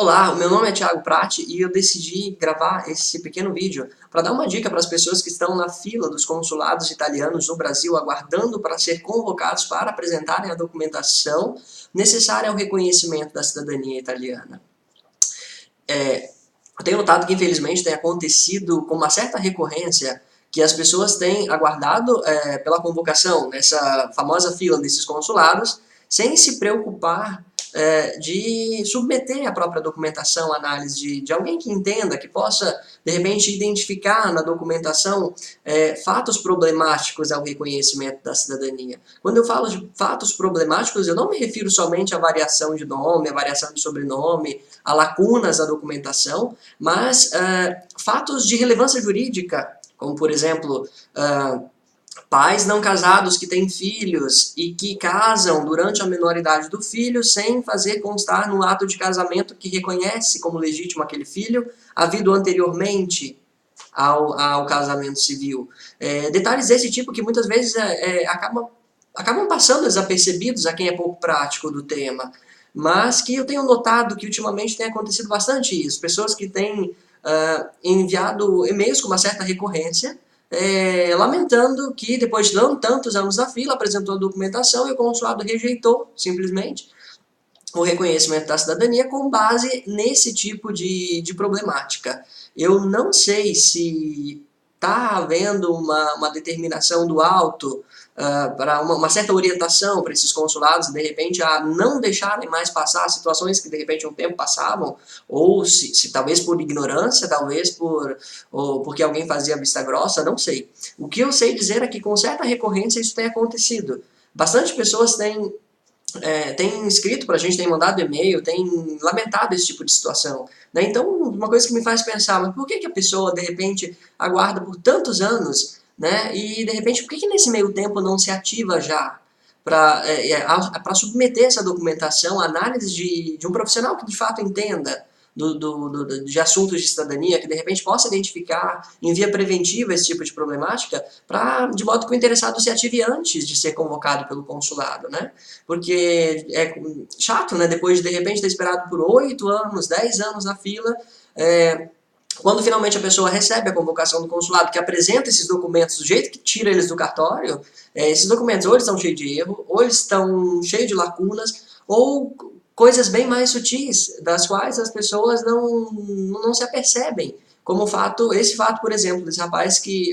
Olá, o meu nome é Thiago Prati e eu decidi gravar esse pequeno vídeo para dar uma dica para as pessoas que estão na fila dos consulados italianos no Brasil, aguardando para ser convocados para apresentarem a documentação necessária ao reconhecimento da cidadania italiana. Eu tenho notado que, infelizmente, tem acontecido com uma certa recorrência que as pessoas têm aguardado pela convocação nessa famosa fila desses consulados, sem se preocupar de submeter a própria documentação à análise de alguém que entenda, que possa, de repente, identificar na documentação fatos problemáticos ao reconhecimento da cidadania. Quando eu falo de fatos problemáticos, eu não me refiro somente à variação de nome, à variação de sobrenome, a lacunas da documentação, mas fatos de relevância jurídica, como, por exemplo, pais não casados que têm filhos e que casam durante a menoridade do filho sem fazer constar no ato de casamento que reconhece como legítimo aquele filho havido anteriormente ao casamento civil. Detalhes desse tipo que muitas vezes acabam passando desapercebidos a quem é pouco prático do tema, mas que eu tenho notado que ultimamente tem acontecido bastante isso. Pessoas que têm enviado e-mails com uma certa recorrência, lamentando que depois de tantos anos na fila, apresentou a documentação e o consulado rejeitou, simplesmente, o reconhecimento da cidadania com base nesse tipo de problemática. Eu não sei se está havendo uma determinação do alto para uma certa orientação para esses consulados, de repente, a não deixarem mais passar situações que, de repente, um tempo passavam, ou se talvez por ignorância, talvez ou porque alguém fazia vista grossa, não sei. O que eu sei dizer é que, com certa recorrência, isso tem acontecido. Bastante pessoas têm escrito para a gente, tem mandado e-mail, tem lamentado esse tipo de situação. Né? Então, uma coisa que me faz pensar, mas por que a pessoa, de repente, aguarda por tantos anos, né? E, de repente, por que nesse meio tempo não se ativa já para submeter essa documentação à análise de um profissional que, de fato, entenda de assuntos de cidadania, que de repente possa identificar em via preventiva esse tipo de problemática, de modo que o interessado se ative antes de ser convocado pelo consulado, né? Porque é chato, né? Depois de repente ter esperado por 8 anos, 10 anos na fila, quando finalmente a pessoa recebe a convocação do consulado, que apresenta esses documentos do jeito que tira eles do cartório, esses documentos ou eles estão cheios de erro, ou eles estão cheios de lacunas, ou coisas bem mais sutis, das quais as pessoas não se apercebem. Como esse fato, por exemplo, desse rapaz que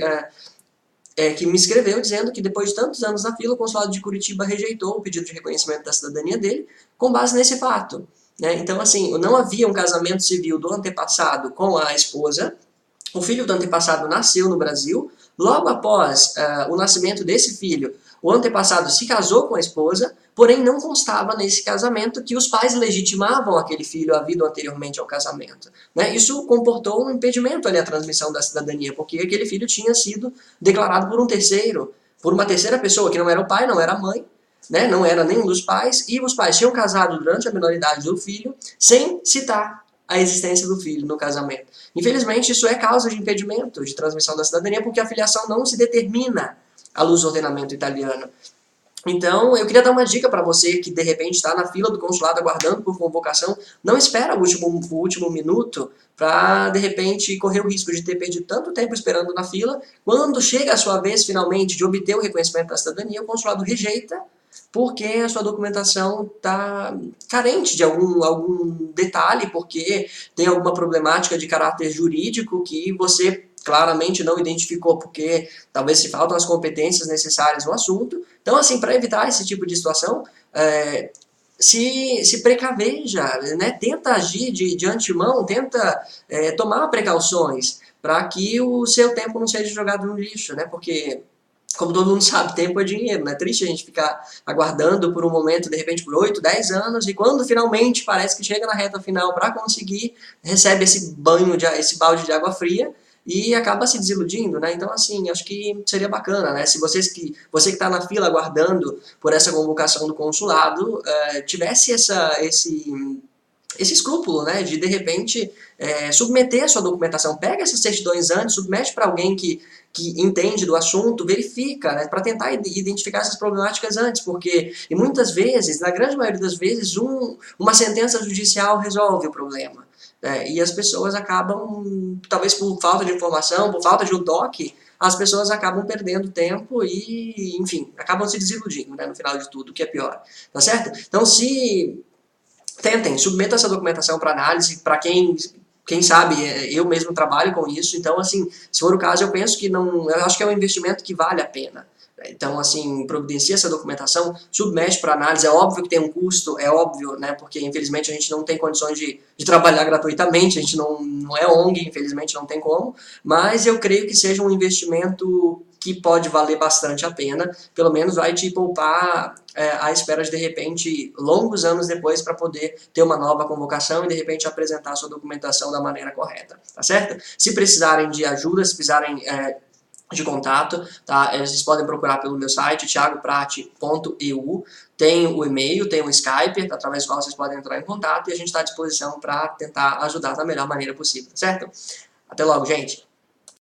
me escreveu dizendo que depois de tantos anos na fila, o consulado de Curitiba rejeitou o pedido de reconhecimento da cidadania dele com base nesse fato. Né? Então, assim, não havia um casamento civil do antepassado com a esposa, o filho do antepassado nasceu no Brasil, logo após o nascimento desse filho, o antepassado se casou com a esposa, porém não constava nesse casamento que os pais legitimavam aquele filho havido anteriormente ao casamento. Né? Isso comportou um impedimento ali à transmissão da cidadania, porque aquele filho tinha sido declarado por um terceiro, por uma terceira pessoa, que não era o pai, não era a mãe, né? Não era nenhum dos pais, e os pais tinham casado durante a menoridade do filho, sem citar a existência do filho no casamento. Infelizmente, isso é causa de impedimento de transmissão da cidadania, porque a filiação não se determina à luz do ordenamento italiano. Então, eu queria dar uma dica para você que, de repente, está na fila do consulado aguardando por convocação. Não espera o último minuto para, de repente, correr o risco de ter perdido tanto tempo esperando na fila. Quando chega a sua vez, finalmente, de obter o reconhecimento da cidadania, o consulado rejeita porque a sua documentação está carente de algum detalhe, porque tem alguma problemática de caráter jurídico que você claramente não identificou, porque talvez se faltam as competências necessárias no assunto. Então, assim, para evitar esse tipo de situação, se precaveja, né? Tenta agir de antemão, tenta tomar precauções para que o seu tempo não seja jogado no lixo, né? Porque, como todo mundo sabe, tempo é dinheiro, né? É triste a gente ficar aguardando por um momento, de repente, por 8, 10 anos, e quando finalmente parece que chega na reta final para conseguir, recebe esse balde de água fria, e acaba se desiludindo, né? Então, assim, acho que seria bacana, né? Se você que está na fila aguardando por essa convocação do consulado, tivesse esse escrúpulo, né? De repente, submeter a sua documentação. Pega essas certidões antes, submete para alguém que que entende do assunto, verifica, né, para tentar identificar essas problemáticas antes, porque, e muitas vezes, na grande maioria das vezes, uma sentença judicial resolve o problema. E as pessoas acabam, talvez por falta de informação, por falta de um toque, as pessoas acabam perdendo tempo e, enfim, acabam se desiludindo, né, no final de tudo, o que é pior, tá certo? Então, tentem, submetam essa documentação para análise, para quem sabe, eu mesmo trabalho com isso, então, assim, se for o caso, eu penso que não, eu acho que é um investimento que vale a pena. Então, assim, providencia essa documentação, submete para análise, é óbvio que tem um custo, é óbvio, né, porque infelizmente a gente não tem condições de trabalhar gratuitamente, a gente não é ONG, infelizmente não tem como, mas eu creio que seja um investimento que pode valer bastante a pena, pelo menos vai te poupar à espera de repente, longos anos depois para poder ter uma nova convocação e, de repente, apresentar a sua documentação da maneira correta, tá certo? Se precisarem de ajuda, se precisarem de contato, tá? Vocês podem procurar pelo meu site, thiagoprati.eu, tem o e-mail, tem o Skype, através do qual vocês podem entrar em contato e a gente está à disposição para tentar ajudar da melhor maneira possível, tá certo? Até logo, gente!